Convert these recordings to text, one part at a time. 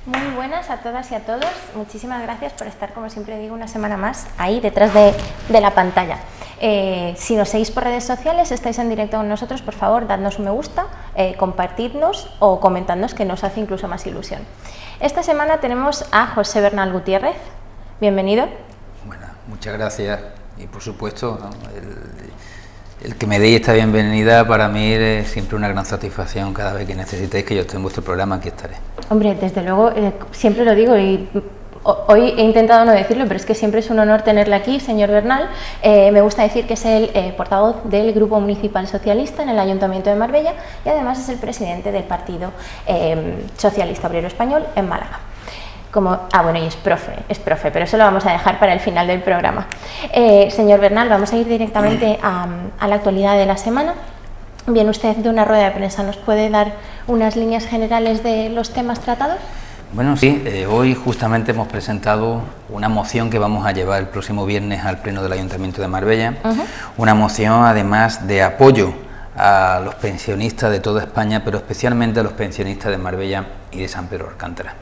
Muy buenas a todas y a todos. Muchísimas gracias por estar, como siempre digo, una semana más ahí detrás de la pantalla. Si nos seguís por redes sociales, estáis en directo con nosotros, por favor, dadnos un me gusta, compartidnos o comentadnos, que nos hace incluso más ilusión. Esta semana tenemos a José Bernal Gutiérrez. Bienvenido. Bueno, muchas gracias y por supuesto, ¿no? El que me deis esta bienvenida para mí es siempre una gran satisfacción. Cada vez que necesitéis que yo esté en vuestro programa, aquí estaré. Hombre, desde luego, siempre lo digo y hoy he intentado no decirlo, pero es que siempre es un honor tenerle aquí, señor Bernal. Me gusta decir que es el portavoz del Grupo Municipal Socialista en el Ayuntamiento de Marbella y además es el presidente del Partido Socialista Obrero Español en Málaga. Bueno, y es profe, pero eso lo vamos a dejar para el final del programa. Señor Bernal, vamos a ir directamente a la actualidad de la semana. Viene usted de una rueda de prensa, ¿nos puede dar unas líneas generales de los temas tratados? Bueno, sí, hoy justamente hemos presentado una moción que vamos a llevar el próximo viernes al Pleno del Ayuntamiento de Marbella, una moción además de apoyo a los pensionistas de toda España, pero especialmente a los pensionistas de Marbella y de San Pedro de Alcántara.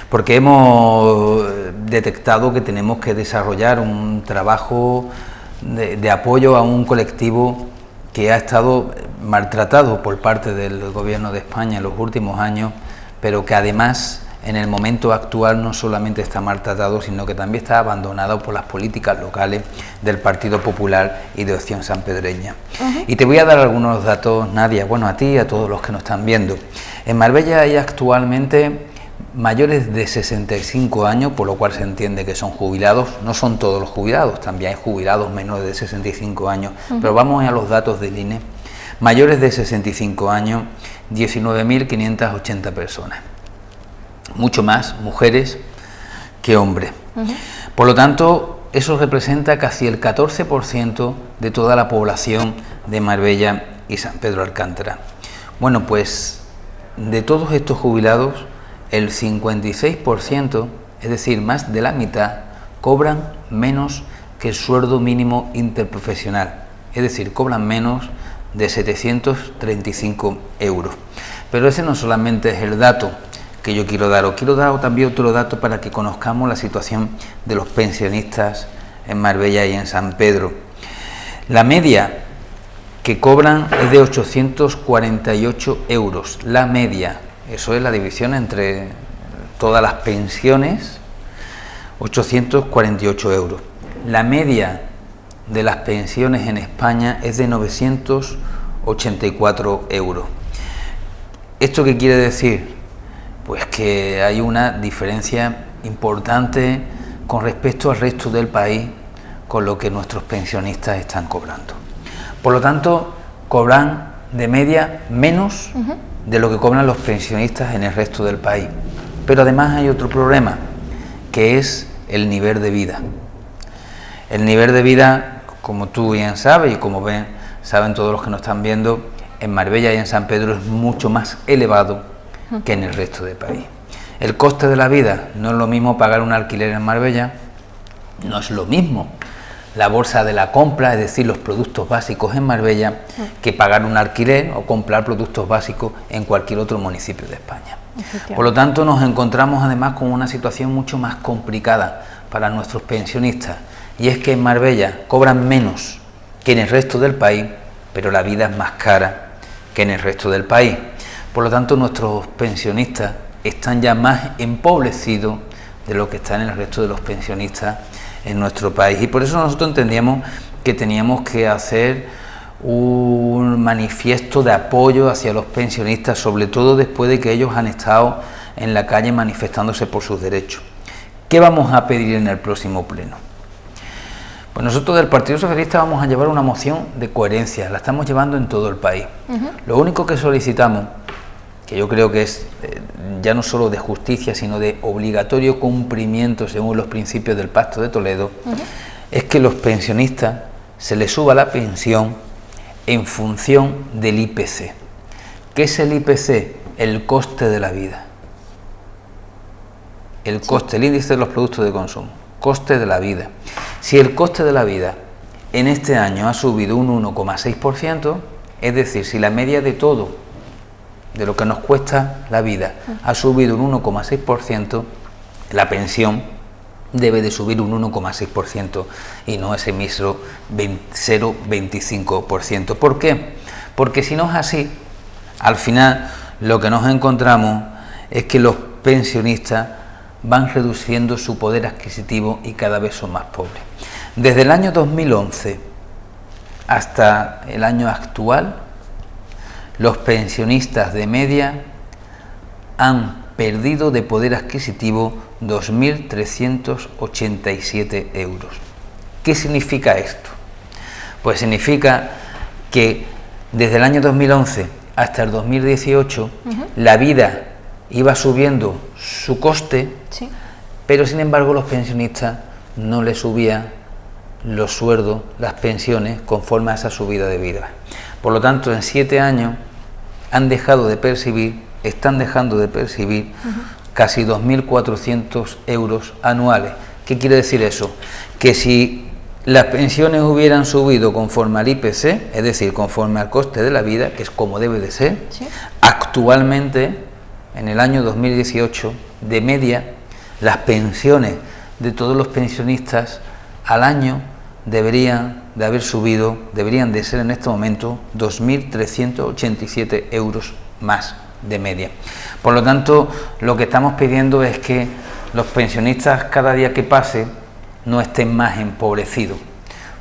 Porque hemos detectado que tenemos que desarrollar un trabajo de apoyo a un colectivo que ha estado maltratado por parte del Gobierno de España en los últimos años, pero que además en el momento actual no solamente está maltratado, sino que también está abandonado por las políticas locales del Partido Popular y de Opción Sanpedreña. Y te voy a dar algunos datos, Nadia, bueno, a ti y a todos los que nos están viendo. En Marbella hay actualmente mayores de 65 años, por lo cual se entiende que son jubilados. No son todos los jubilados, también hay jubilados menores de 65 años, pero vamos a los datos del INE. Mayores de 65 años, 19.580 personas. Mucho más mujeres que hombres. Por lo tanto, eso representa casi el 14% de toda la población de Marbella y San Pedro de Alcántara. Bueno, pues de todos estos jubilados, el 56%, es decir, más de la mitad, cobran menos que el sueldo mínimo interprofesional, es decir, cobran menos de 735 euros. Pero ese no solamente es el dato que yo quiero dar, os quiero dar también otro dato para que conozcamos la situación de los pensionistas en Marbella y en San Pedro. La media que cobran es de 848 euros, la media. Eso es la división entre todas las pensiones, 848 euros. La media de las pensiones en España es de 984 euros. ¿Esto qué quiere decir? Pues que hay una diferencia importante con respecto al resto del país con lo que nuestros pensionistas están cobrando. Por lo tanto, cobran de media menos de lo que cobran los pensionistas en el resto del país. Pero además hay otro problema, que es el nivel de vida. El nivel de vida, como tú bien sabes y como saben todos los que nos están viendo, en Marbella y en San Pedro es mucho más elevado que en el resto del país. El coste de la vida no es lo mismo pagar un alquiler en Marbella, no es lo mismo la bolsa de la compra, es decir, los productos básicos en Marbella, que pagar un alquiler o comprar productos básicos en cualquier otro municipio de España. Por lo tanto, nos encontramos además con una situación mucho más complicada para nuestros pensionistas, y es que en Marbella cobran menos que en el resto del país, pero la vida es más cara que en el resto del país. Por lo tanto, nuestros pensionistas están ya más empobrecidos de lo que están en el resto de los pensionistas en nuestro país, y por eso nosotros entendíamos que teníamos que hacer un manifiesto de apoyo hacia los pensionistas, sobre todo después de que ellos han estado en la calle manifestándose por sus derechos. ¿Qué vamos a pedir en el próximo pleno? Pues nosotros del Partido Socialista vamos a llevar una moción de coherencia, la estamos llevando en todo el país. Lo único que solicitamos, que yo creo que es ya no solo de justicia, sino de obligatorio cumplimiento según los principios del Pacto de Toledo, es que los pensionistas se les suba la pensión en función del IPC. ¿Qué es el IPC? El coste de la vida. El coste, el índice de los productos de consumo, coste de la vida. Si el coste de la vida en este año ha subido un 1,6%, es decir, si la media de todo de lo que nos cuesta la vida ha subido un 1,6%, la pensión debe de subir un 1,6% y no ese mismo 0,25%. ¿Por qué? Porque si no es así, al final lo que nos encontramos es que los pensionistas van reduciendo su poder adquisitivo y cada vez son más pobres. Desde el año 2011 hasta el año actual, los pensionistas de media han perdido de poder adquisitivo 2.387 euros. ¿Qué significa esto? Pues significa que desde el año 2011 hasta el 2018 la vida iba subiendo su coste, Sí. pero sin embargo los pensionistas no les subían los sueldos, las pensiones, conforme a esa subida de vida. Por lo tanto, en 7 años han dejado de percibir, están dejando de percibir casi 2.400 euros anuales. ¿Qué quiere decir eso? Que si las pensiones hubieran subido conforme al IPC, es decir, conforme al coste de la vida, que es como debe de ser, Sí. actualmente, en el año 2018, de media, las pensiones de todos los pensionistas al año deberían de ser en este momento 2.387 euros más de media. Por lo tanto, lo que estamos pidiendo es que los pensionistas cada día que pase no estén más empobrecidos.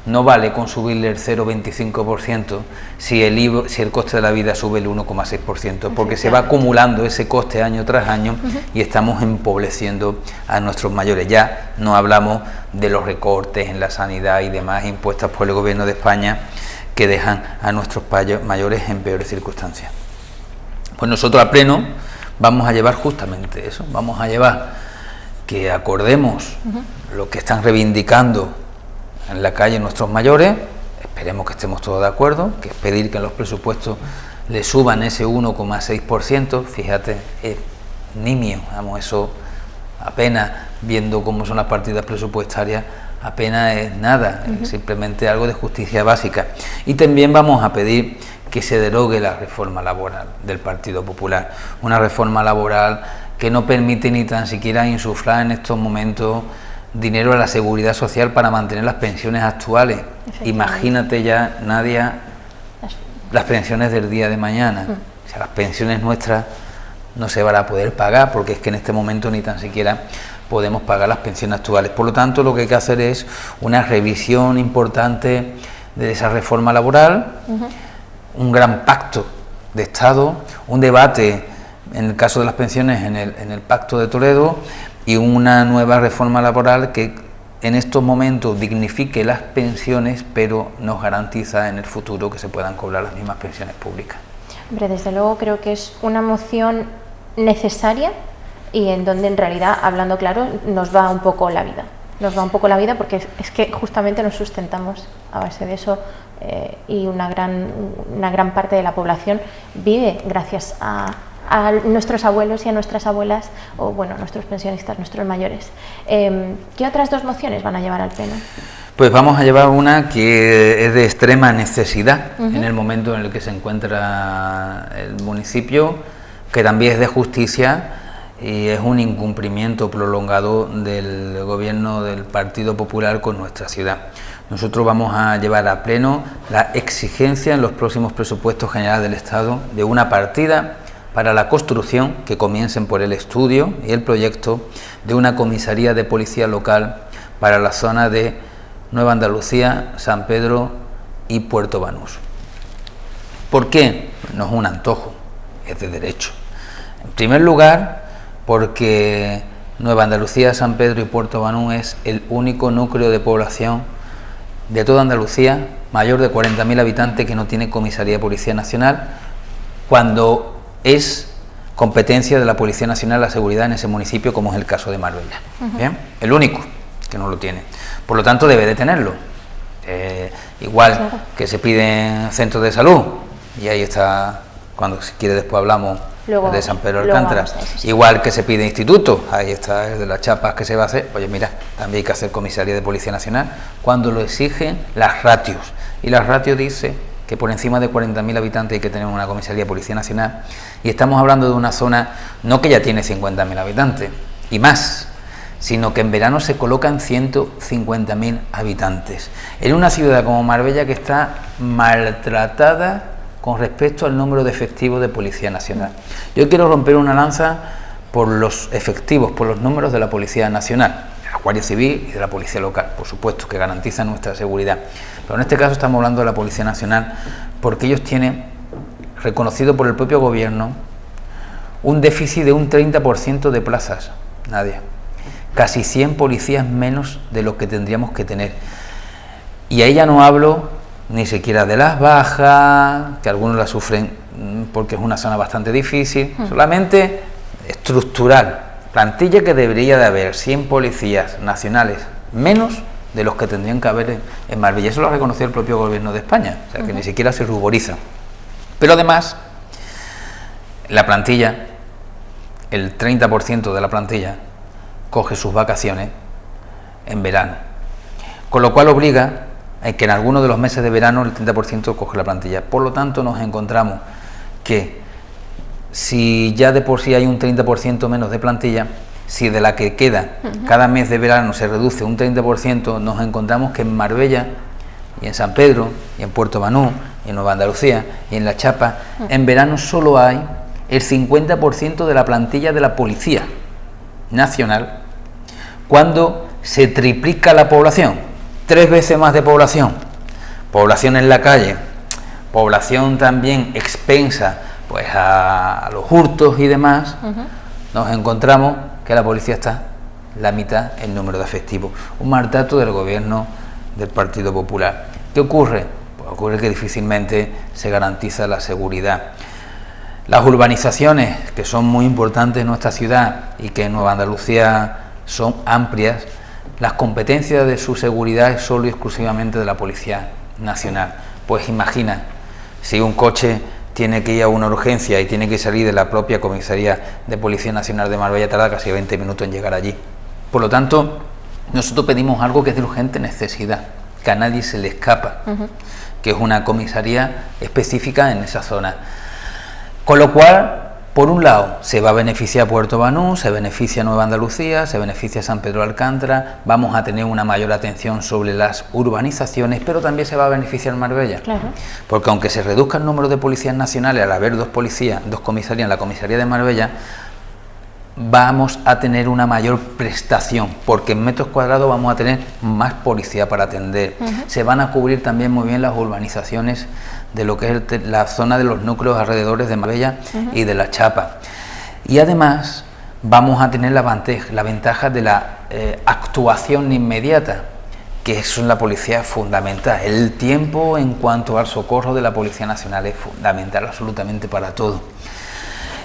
No vale con subirle el 0,25% si el coste de la vida sube el 1,6%, porque se va acumulando ese coste año tras año y estamos empobreciendo a nuestros mayores. Ya no hablamos de los recortes en la sanidad y demás impuestos por el Gobierno de España que dejan a nuestros mayores en peores circunstancias. Pues nosotros a pleno vamos a llevar justamente eso, vamos a llevar que acordemos lo que están reivindicando en la calle nuestros mayores, esperemos que estemos todos de acuerdo, que es pedir que en los presupuestos le suban ese 1,6%, fíjate, es nimio, vamos, eso apenas, viendo cómo son las partidas presupuestarias, apenas es nada, es simplemente algo de justicia básica. Y también vamos a pedir que se derogue la reforma laboral del Partido Popular, una reforma laboral que no permite ni tan siquiera insuflar en estos momentos dinero a la seguridad social para mantener las pensiones actuales. Imagínate ya, Nadia, las pensiones del día de mañana. O sea, las pensiones nuestras no se van a poder pagar porque es que en este momento ni tan siquiera podemos pagar las pensiones actuales. Por lo tanto, lo que hay que hacer es una revisión importante de esa reforma laboral, un gran pacto de Estado, un debate en el caso de las pensiones en el Pacto de Toledo y una nueva reforma laboral que en estos momentos dignifique las pensiones, pero nos garantiza en el futuro que se puedan cobrar las mismas pensiones públicas. Hombre, desde luego creo que es una moción necesaria y en donde en realidad, hablando claro, nos va un poco la vida. Nos va un poco la vida porque es que justamente nos sustentamos a base de eso y una gran parte de la población vive gracias a nuestros abuelos y a nuestras abuelas, o bueno, nuestros pensionistas, nuestros mayores. ¿Qué otras dos mociones van a llevar al Pleno? Pues vamos a llevar una que es de extrema necesidad en el momento en el que se encuentra el municipio, que también es de justicia y es un incumplimiento prolongado del gobierno del Partido Popular con nuestra ciudad. Nosotros vamos a llevar a pleno la exigencia en los próximos presupuestos generales del Estado de una partida para la construcción, que comiencen por el estudio y el proyecto, de una comisaría de policía local para la zona de Nueva Andalucía, San Pedro y Puerto Banús. ¿Por qué? No es un antojo, es de derecho. En primer lugar, porque Nueva Andalucía, San Pedro y Puerto Banús es el único núcleo de población de toda Andalucía, mayor de 40.000 habitantes, que no tiene comisaría de Policía Nacional, cuando es competencia de la Policía Nacional la seguridad en ese municipio, como es el caso de Marbella. ¿Bien? El único que no lo tiene. Por lo tanto, debe de tenerlo. Igual que se piden centros de salud, y ahí está, cuando si quiere después hablamos luego, de San Pedro Alcántara. Igual que se pide instituto, ahí está el de las chapas que se va a hacer. Oye, mira, también hay que hacer comisaría de Policía Nacional cuando lo exigen las ratios. Y las ratios dice que por encima de 40.000 habitantes hay que tener una comisaría de Policía Nacional, y estamos hablando de una zona no que ya tiene 50.000 habitantes y más, sino que en verano se colocan 150.000 habitantes, en una ciudad como Marbella que está maltratada con respecto al número de efectivos de Policía Nacional. Yo quiero romper una lanza por los efectivos, por los números de la Policía Nacional, de la Guardia Civil y de la Policía Local, por supuesto, que garantizan nuestra seguridad. Pero en este caso estamos hablando de la Policía Nacional porque ellos tienen, reconocido por el propio gobierno, un déficit de un 30% de plazas, Nadia. Casi 100 policías menos de lo que tendríamos que tener. Y ahí ya no hablo ni siquiera de las bajas, que algunos las sufren porque es una zona bastante difícil, solamente estructural, plantilla que debería de haber 100 policías nacionales menos de los que tendrían que haber en Marbella. Eso lo ha reconocido el propio gobierno de España, o sea que ni siquiera se ruboriza. Pero además, la plantilla, el 30% de la plantilla, coge sus vacaciones en verano, con lo cual obliga a que en algunos de los meses de verano el 30% coge la plantilla. Por lo tanto, nos encontramos que si ya de por sí hay un 30% menos de plantilla, si de la que queda cada mes de verano se reduce un 30%, nos encontramos que en Marbella y en San Pedro y en Puerto Banús y en Nueva Andalucía y en La Chapa, en verano solo hay el 50% de la plantilla de la Policía Nacional, cuando se triplica la población, 3 veces más de población, población en la calle, población también expensa pues a los hurtos y demás, nos encontramos que la policía está la mitad en número de efectivos, un maltrato del gobierno del Partido Popular. ¿Qué ocurre? Pues ocurre que difícilmente se garantiza la seguridad. Las urbanizaciones, que son muy importantes en nuestra ciudad y que en Nueva Andalucía son amplias, las competencias de su seguridad es solo y exclusivamente de la Policía Nacional. Pues imagina, si un coche tiene que ir a una urgencia y tiene que salir de la propia comisaría de Policía Nacional de Marbella, tarda casi 20 minutos en llegar allí. Por lo tanto, nosotros pedimos algo que es de urgente necesidad, que a nadie se le escapa, que es una comisaría específica en esa zona. Con lo cual, por un lado, se va a beneficiar Puerto Banús, se beneficia Nueva Andalucía, se beneficia San Pedro de Alcántara, vamos a tener una mayor atención sobre las urbanizaciones, pero también se va a beneficiar Marbella. Claro. Porque aunque se reduzca el número de policías nacionales al haber dos comisarías en la comisaría de Marbella, vamos a tener una mayor prestación, porque en metros cuadrados vamos a tener más policía para atender. Se van a cubrir también muy bien las urbanizaciones de lo que es la zona de los núcleos alrededores de Marbella y de La Chapa. Y además vamos a tener la ventaja de la actuación inmediata, que es la policía fundamental. El tiempo en cuanto al socorro de la Policía Nacional es fundamental absolutamente para todo.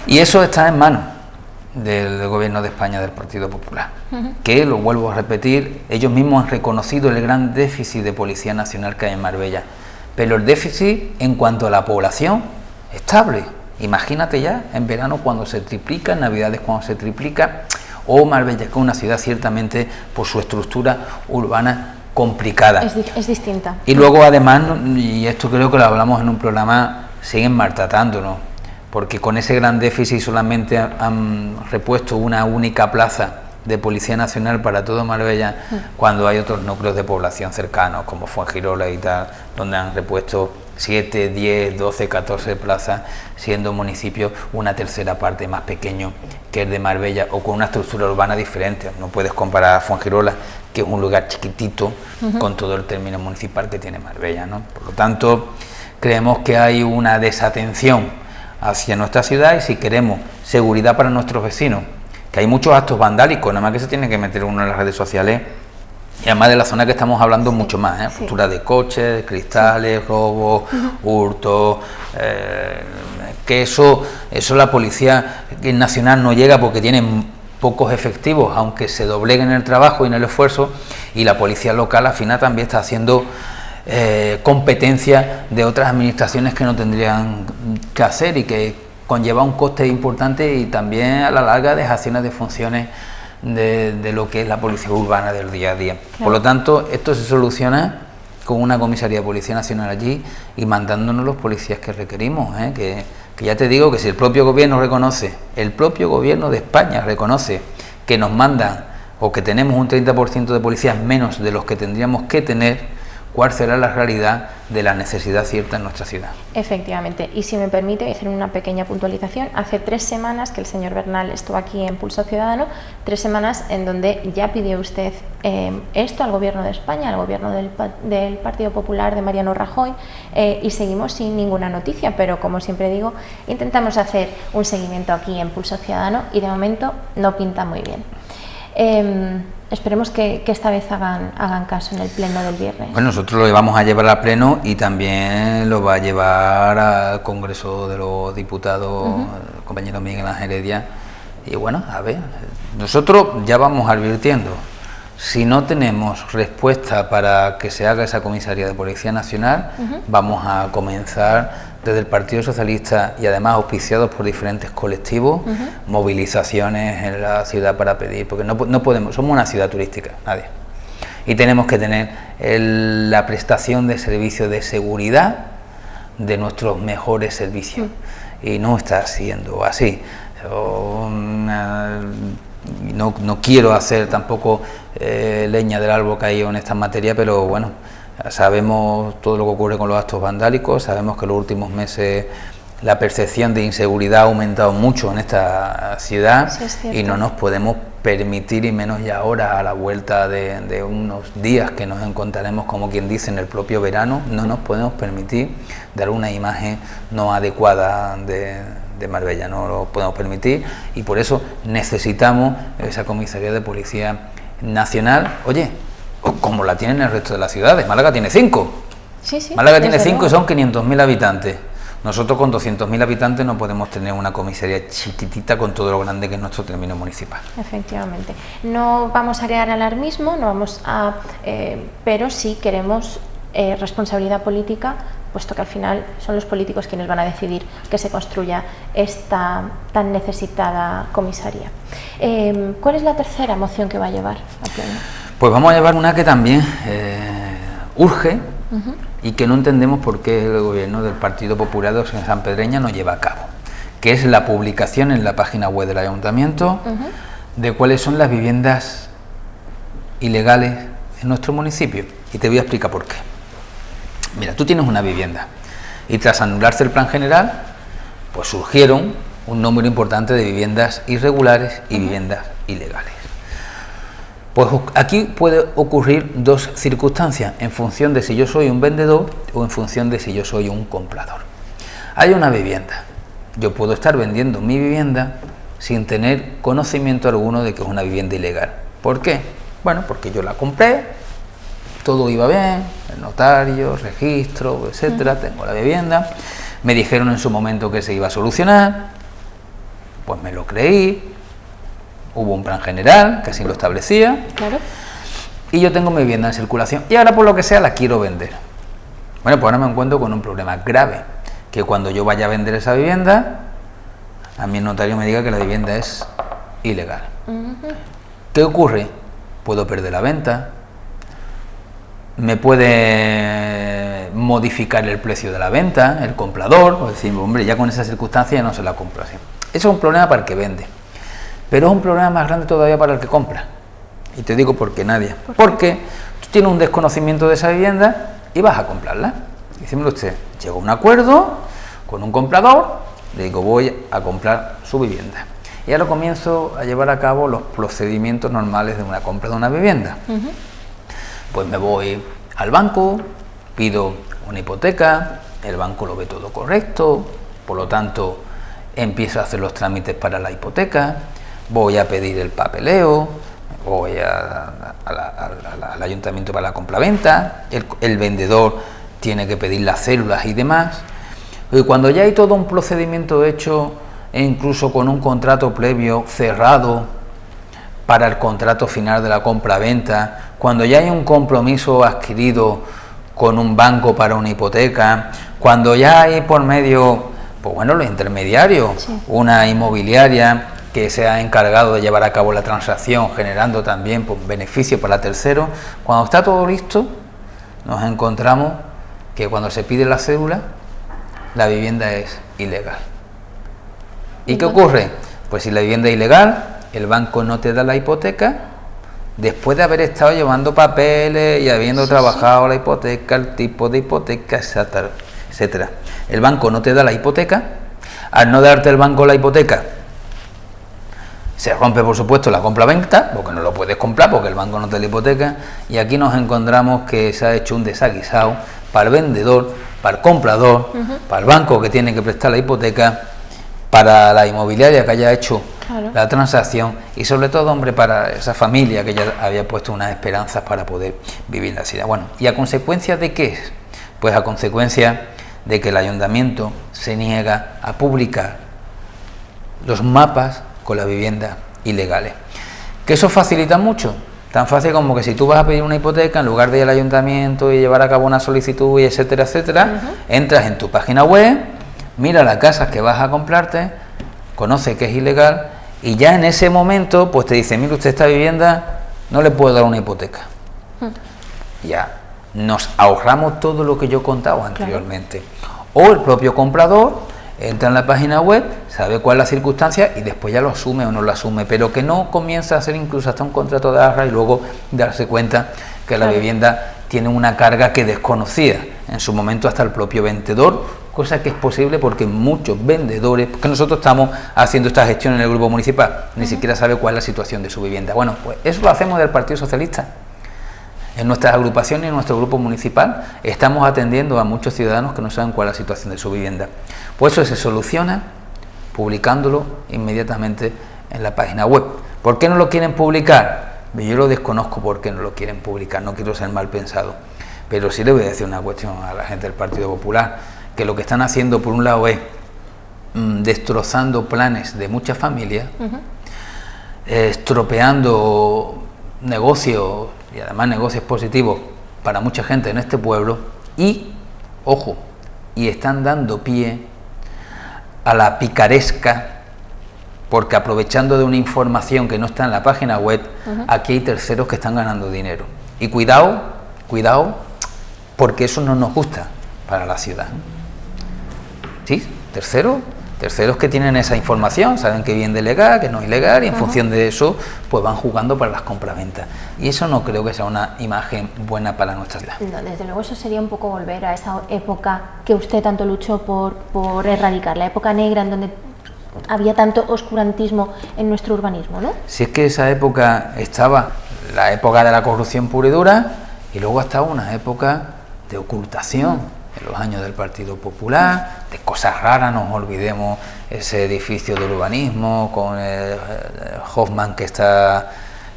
Y eso está en manos del Gobierno de España, del Partido Popular, que, lo vuelvo a repetir, ellos mismos han reconocido el gran déficit de Policía Nacional que hay en Marbella, pero el déficit en cuanto a la población estable. Imagínate ya en verano cuando se triplica, en Navidades cuando se triplica, o Marbella, que es una ciudad ciertamente por su estructura urbana complicada. Es distinta. Y luego además, y esto creo que lo hablamos en un programa, siguen maltratándonos, porque con ese gran déficit solamente han repuesto una única plaza de Policía Nacional para todo Marbella, cuando hay otros núcleos de población cercanos, como Fuengirola y tal, donde han repuesto 7, 10, 12, 14 plazas, siendo municipios una tercera parte más pequeño que el de Marbella, o con una estructura urbana diferente. No puedes comparar a Fuengirola, que es un lugar chiquitito, con todo el término municipal que tiene Marbella, ¿no? Por lo tanto, creemos que hay una desatención hacia nuestra ciudad, y si queremos seguridad para nuestros vecinos, que hay muchos actos vandálicos, nada más que se tiene que meter uno en las redes sociales, y además de la zona que estamos hablando mucho más, ruptura de coches, de cristales, robos, hurtos, que eso la Policía Nacional no llega porque tienen pocos efectivos, aunque se dobleguen en el trabajo y en el esfuerzo, y la policía local al final también está haciendo competencia de otras administraciones que no tendrían que hacer, y que conlleva un coste importante y también a la larga dejaciones de funciones de lo que es la policía urbana del día a día. Claro. Por lo tanto, esto se soluciona con una comisaría de Policía Nacional allí y mandándonos los policías que requerimos, que ya te digo que si el propio gobierno reconoce, el propio gobierno de España reconoce que nos mandan o que tenemos un 30% de policías menos de los que tendríamos que tener, ¿cuál será la realidad de la necesidad cierta en nuestra ciudad? Efectivamente, y si me permite hacer una pequeña puntualización, hace 3 semanas que el señor Bernal estuvo aquí en Pulso Ciudadano, 3 semanas en donde ya pidió usted esto al Gobierno de España, al Gobierno del Partido Popular de Mariano Rajoy, y seguimos sin ninguna noticia, pero como siempre digo, intentamos hacer un seguimiento aquí en Pulso Ciudadano y de momento no pinta muy bien. Esperemos que esta vez hagan caso en el pleno del viernes. Bueno, nosotros lo vamos a llevar al pleno y también lo va a llevar al Congreso de los Diputados, el compañero Miguel Ángel Heredia. Y bueno, a ver, nosotros ya vamos advirtiendo, si no tenemos respuesta para que se haga esa comisaría de Policía Nacional, vamos a comenzar desde el Partido Socialista y además auspiciados por diferentes colectivos, movilizaciones en la ciudad para pedir, porque no podemos, somos una ciudad turística, nadie, y tenemos que tener la prestación de servicios de seguridad de nuestros mejores servicios, y no está siendo así. No quiero hacer tampoco leña del árbol caído en esta materia, pero bueno, sabemos todo lo que ocurre con los actos vandálicos, sabemos que en los últimos meses la percepción de inseguridad ha aumentado mucho en esta ciudad, sí, y no nos podemos permitir, y menos ya ahora a la vuelta de unos días que nos encontraremos, como quien dice, en el propio verano, no nos podemos permitir dar una imagen no adecuada de Marbella, no lo podemos permitir, y por eso necesitamos esa comisaría de Policía Nacional, oye, como la tienen el resto de las ciudades. Málaga tiene 5. Sí, Málaga tiene 5 y son 500.000 habitantes. Nosotros con 200.000 habitantes no podemos tener una comisaría chiquitita con todo lo grande que es nuestro término municipal. Efectivamente. No vamos a crear alarmismo, no vamos a, pero sí queremos responsabilidad política, puesto que al final son los políticos quienes van a decidir que se construya esta tan necesitada comisaría. ¿Cuál es la tercera moción que va a llevar al pleno? Pues vamos a llevar una que también urge y que no entendemos por qué el gobierno del Partido Popular de Sanpedreña no lleva a cabo, que es la publicación en la página web del Ayuntamiento de cuáles son las viviendas ilegales en nuestro municipio. Y te voy a explicar por qué. Mira, tú tienes una vivienda y tras anularse el plan general, pues surgieron un número importante de viviendas irregulares y viviendas ilegales. Pues aquí puede ocurrir dos circunstancias, en función de si yo soy un vendedor o en función de si yo soy un comprador. Hay una vivienda, yo puedo estar vendiendo mi vivienda sin tener conocimiento alguno de que es una vivienda ilegal. ¿Por qué? Bueno, porque yo la compré, todo iba bien, el notario, registro, etcétera, tengo la vivienda, me dijeron en su momento que se iba a solucionar, pues me lo creí. Hubo un plan general que así lo establecía, claro, y yo tengo mi vivienda en circulación y ahora por lo que sea la quiero vender. Bueno, pues ahora me encuentro con un problema grave, que cuando yo vaya a vender esa vivienda, a mí el notario me diga que la vivienda es ilegal. ¿Qué ocurre? Puedo perder la venta, me puede modificar el precio de la venta, el comprador, o decir, hombre, ya con esa circunstancia ya no se la compro así. Eso es un problema para el que vende. Pero es un problema más grande todavía para el que compra. Y te digo por qué, Nadia. Porque tú tienes un desconocimiento de esa vivienda y vas a comprarla. Dícemelo usted, llegó a un acuerdo con un comprador, le digo voy a comprar su vivienda. Y ahora comienzo a llevar a cabo los procedimientos normales de una compra de una vivienda. Pues me voy al banco, pido una hipoteca, el banco lo ve todo correcto, por lo tanto empiezo a hacer los trámites para la hipoteca. Voy a pedir el papeleo, voy al ayuntamiento para la compraventa, el vendedor tiene que pedir las células y demás. Y cuando ya hay todo un procedimiento hecho, e incluso con un contrato previo cerrado para el contrato final de la compraventa, cuando ya hay un compromiso adquirido con un banco para una hipoteca, cuando ya hay por medio, pues bueno, los intermediarios, sí, una inmobiliaria que se ha encargado de llevar a cabo la transacción, generando también pues, beneficio para terceros. Cuando está todo listo, nos encontramos que cuando se pide la cédula, la vivienda es ilegal. ¿Y qué ocurre? Pues si la vivienda es ilegal, el banco no te da la hipoteca, después de haber estado llevando papeles y habiendo trabajado la hipoteca, el tipo de hipoteca, etcétera. El banco no te da la hipoteca. Al no darte el banco la hipoteca, se rompe, por supuesto, la compra-venta, porque no lo puedes comprar porque el banco no te da la hipoteca, y aquí nos encontramos que se ha hecho un desaguisado para el vendedor, para el comprador, para el banco que tiene que prestar la hipoteca, para la inmobiliaria que haya hecho la transacción, y sobre todo, hombre, para esa familia que ya había puesto unas esperanzas para poder vivir la ciudad. Bueno, ¿y a consecuencia de qué es? Pues a consecuencia de que el ayuntamiento se niega a publicar los mapas con las viviendas ilegales. ¿Que eso facilita mucho? Tan fácil como que si tú vas a pedir una hipoteca, en lugar de ir al ayuntamiento y llevar a cabo una solicitud y etcétera, entras en tu página web, mira las casas que vas a comprarte, conoce que es ilegal y ya en ese momento pues te dice, mire usted, esta vivienda no le puedo dar una hipoteca. Ya nos ahorramos todo lo que yo contaba anteriormente. O el propio comprador entra en la página web, sabe cuál es la circunstancia y después ya lo asume o no lo asume, pero que no comienza a hacer incluso hasta un contrato de arras y luego darse cuenta que la vivienda tiene una carga que desconocía en su momento hasta el propio vendedor, cosa que es posible porque muchos vendedores, porque nosotros estamos haciendo esta gestión en el grupo municipal, ni siquiera sabe cuál es la situación de su vivienda. Bueno, pues eso lo hacemos del Partido Socialista. En nuestras agrupaciones y en nuestro grupo municipal estamos atendiendo a muchos ciudadanos que no saben cuál es la situación de su vivienda. Pues eso se soluciona publicándolo inmediatamente en la página web. ¿Por qué no lo quieren publicar? Yo lo desconozco por qué no lo quieren publicar, no quiero ser mal pensado. Pero sí le voy a decir una cuestión a la gente del Partido Popular, que lo que están haciendo por un lado es destrozando planes de muchas familias, estropeando negocios, y además negocios positivos para mucha gente en este pueblo, y, ojo, y están dando pie a la picaresca, porque aprovechando de una información que no está en la página web, aquí hay terceros que están ganando dinero. Y cuidado, porque eso no nos gusta para la ciudad. ¿Sí? Terceros que tienen esa información, saben que viene de legal, que no es ilegal, y en función de eso pues van jugando para las compraventas. Y eso no creo que sea una imagen buena para nuestra ciudad. No, desde luego eso sería un poco volver a esa época que usted tanto luchó por erradicar, la época negra en donde había tanto oscurantismo en nuestro urbanismo, ¿no? Si es que esa época estaba, la época de la corrupción pura y dura, y luego estaba una época de ocultación. En los años del Partido Popular, de cosas raras, no nos olvidemos ese edificio del urbanismo con el Hoffman que está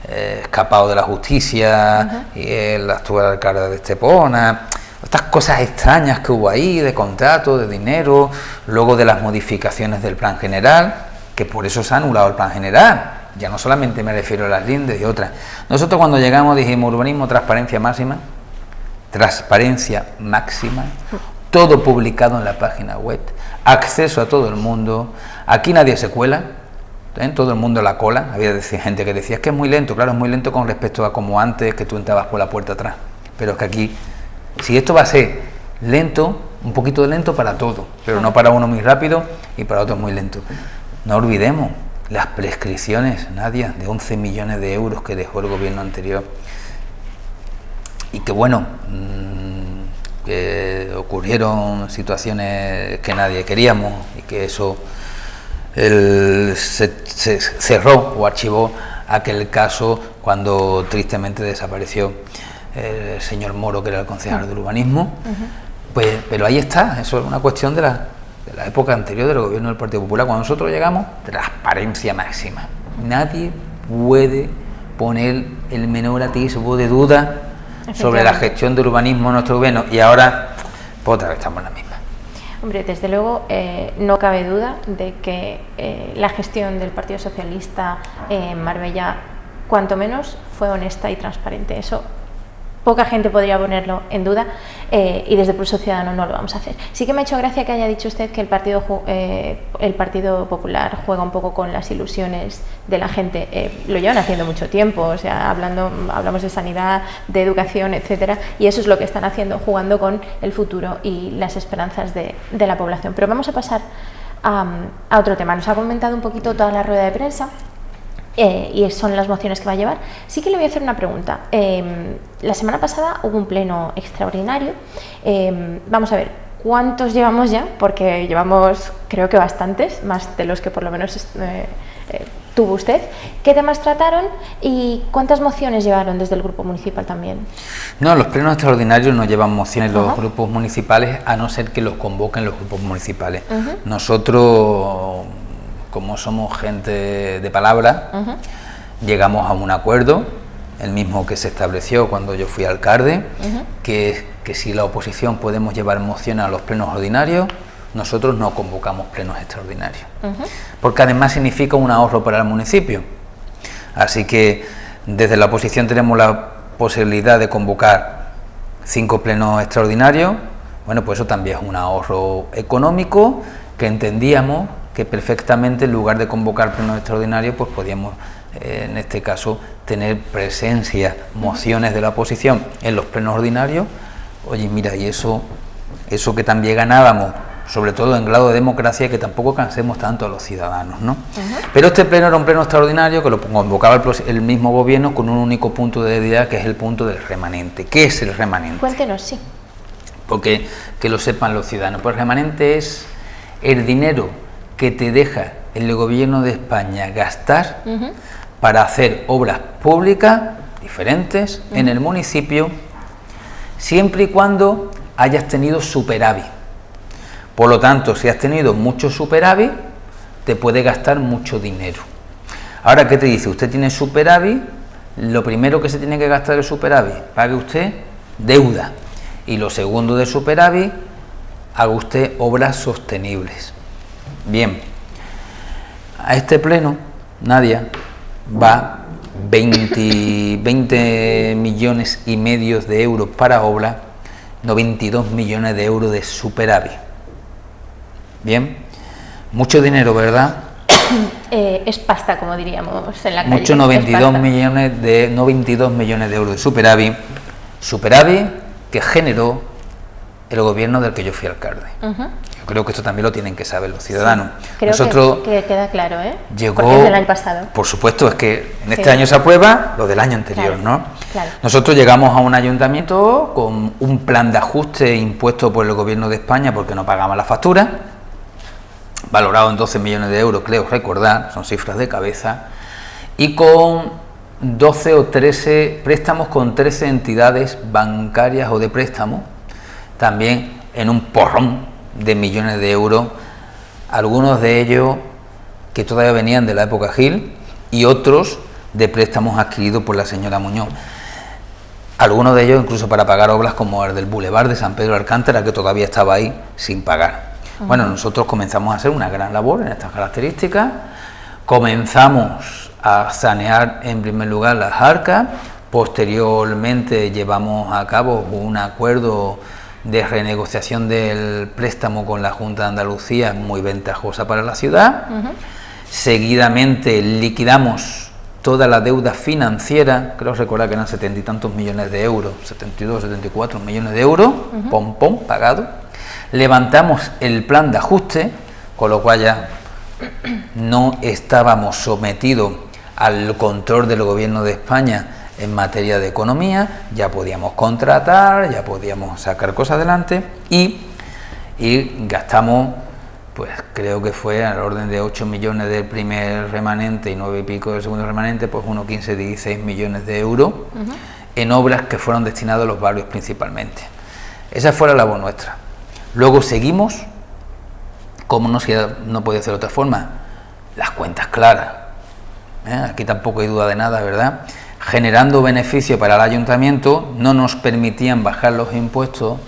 escapado de la justicia y el actual alcalde de Estepona, estas cosas extrañas que hubo ahí de contrato, de dinero, luego de las modificaciones del plan general, que por eso se ha anulado el plan general. Ya no solamente me refiero a las lindes y otras. Nosotros cuando llegamos dijimos urbanismo, transparencia máxima, todo publicado en la página web, acceso a todo el mundo, aquí nadie se cuela, todo el mundo la cola. Había gente que decía, es que es muy lento, claro, es muy lento con respecto a como antes, que tú entrabas por la puerta atrás, pero es que aquí, si esto va a ser lento, un poquito de lento para todo, pero no para uno muy rápido y para otro muy lento. No olvidemos las prescripciones, Nadia, de 11 millones de euros que dejó el gobierno anterior. Y que bueno, que ocurrieron situaciones que nadie queríamos y que eso se cerró o archivó aquel caso cuando tristemente desapareció el señor Moro, que era el concejal del urbanismo. Pues, pero ahí está, eso es una cuestión de la época anterior del gobierno del Partido Popular. Cuando nosotros llegamos, transparencia máxima. Nadie puede poner el menor atisbo de duda sobre la gestión del urbanismo en nuestro gobierno, y ahora pues otra vez estamos en la misma. Hombre, desde luego no cabe duda de que la gestión del Partido Socialista en Marbella, cuanto menos, fue honesta y transparente. Eso poca gente podría ponerlo en duda. y desde Pulso Ciudadano no lo vamos a hacer. Sí que me ha hecho gracia que haya dicho usted que el Partido Popular juega un poco con las ilusiones de la gente. Lo llevan haciendo mucho tiempo, o sea, hablamos de sanidad, de educación, etcétera, y eso es lo que están haciendo, jugando con el futuro y las esperanzas de la población. Pero vamos a pasar a otro tema. Nos ha comentado un poquito toda la rueda de prensa y son las mociones que va a llevar. Sí que le voy a hacer una pregunta. La semana pasada hubo un pleno extraordinario. Vamos a ver, ¿cuántos llevamos ya? Porque llevamos, creo que bastantes, más de los que por lo menos tuvo usted. ¿Qué temas trataron y cuántas mociones llevaron desde el grupo municipal también? No, los plenos extraordinarios no llevan mociones los grupos municipales, a no ser que los convoquen los grupos municipales. Nosotros, como somos gente de palabra, llegamos a un acuerdo, el mismo que se estableció cuando yo fui alcalde, que si la oposición podemos llevar mociones a los plenos ordinarios, nosotros no convocamos plenos extraordinarios, porque además significa un ahorro para el municipio. Así que desde la oposición tenemos la posibilidad de convocar 5 plenos extraordinarios. Bueno, pues eso también es un ahorro económico que entendíamos que perfectamente en lugar de convocar plenos extraordinarios, pues podíamos en este caso tener presencia, mociones de la oposición en los plenos ordinarios. Oye, mira, y eso que también ganábamos, sobre todo en grado de democracia, que tampoco cansemos tanto a los ciudadanos, ¿no? Pero este pleno era un pleno extraordinario que lo convocaba el mismo gobierno con un único punto de debilidad, que es el punto del remanente. ¿Qué es el remanente? Cuéntenos, sí. Porque que lo sepan los ciudadanos. Pues el remanente es el dinero que te deja el gobierno de España gastar para hacer obras públicas diferentes en el municipio, siempre y cuando hayas tenido superávit. Por lo tanto, si has tenido mucho superávit, te puede gastar mucho dinero. Ahora, ¿qué te dice? Usted tiene superávit, lo primero que se tiene que gastar el superávit, pague usted deuda. Y lo segundo de superávit, haga usted obras sostenibles. Bien, a este pleno, Nadia, va 20 millones y medio de euros para obras, 92 millones de euros de superávit. Bien, mucho dinero, ¿verdad? Es pasta, como diríamos en la calle. Mucho, 92 millones de euros de superávit que generó el gobierno del que yo fui alcalde. Yo creo que esto también lo tienen que saber los ciudadanos. Sí, creo nosotros que queda claro, ¿eh? Llegó, porque es del año pasado. Por supuesto, es que en este año se aprueba lo del año anterior, claro, ¿no? Claro. Nosotros llegamos a un ayuntamiento con un plan de ajuste impuesto por el gobierno de España porque no pagamos la factura, valorado en 12 millones de euros, creo recordar, son cifras de cabeza, y con 12 o 13 préstamos con 13 entidades bancarias o de préstamo, también en un porrón de millones de euros, algunos de ellos que todavía venían de la época Gil y otros de préstamos adquiridos por la señora Muñoz. Algunos de ellos incluso para pagar obras como el del Boulevard de San Pedro de Alcántara, que todavía estaba ahí sin pagar. Bueno, nosotros comenzamos a hacer una gran labor en estas características, comenzamos a sanear en primer lugar las arcas, posteriormente llevamos a cabo un acuerdo de renegociación del préstamo con la Junta de Andalucía muy ventajosa para la ciudad. Seguidamente liquidamos toda la deuda financiera, creo recordar que eran 70 y tantos millones de euros, 72, 74 millones de euros, pagado. Levantamos el plan de ajuste, con lo cual ya no estábamos sometidos al control del gobierno de España en materia de economía, ya podíamos contratar, ya podíamos sacar cosas adelante y gastamos, pues creo que fue al orden de 8 millones del primer remanente y 9 y pico del segundo remanente, pues unos 15, 16 millones de euros en obras que fueron destinadas a los barrios principalmente. Esa fue la labor nuestra. Luego seguimos, como no podía ser de otra forma, las cuentas claras. Aquí tampoco hay duda de nada, ¿verdad? Generando beneficio para el ayuntamiento, no nos permitían bajar los impuestos.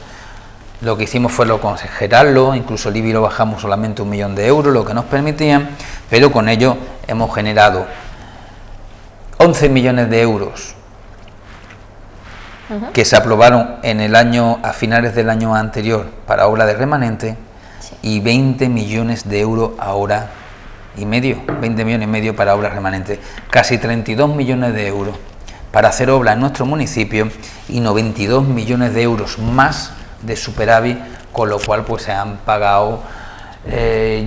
Lo que hicimos fue congelarlo, incluso el IBI lo bajamos solamente 1 millón de euros, lo que nos permitían, pero con ello hemos generado 11 millones de euros que se aprobaron en el año, a finales del año anterior para obra de remanente, y 20 millones de euros ahora y medio, 20 millones y medio para obras remanentes, casi 32 millones de euros para hacer obras en nuestro municipio y 92 millones de euros más de superávit, con lo cual pues se han pagado,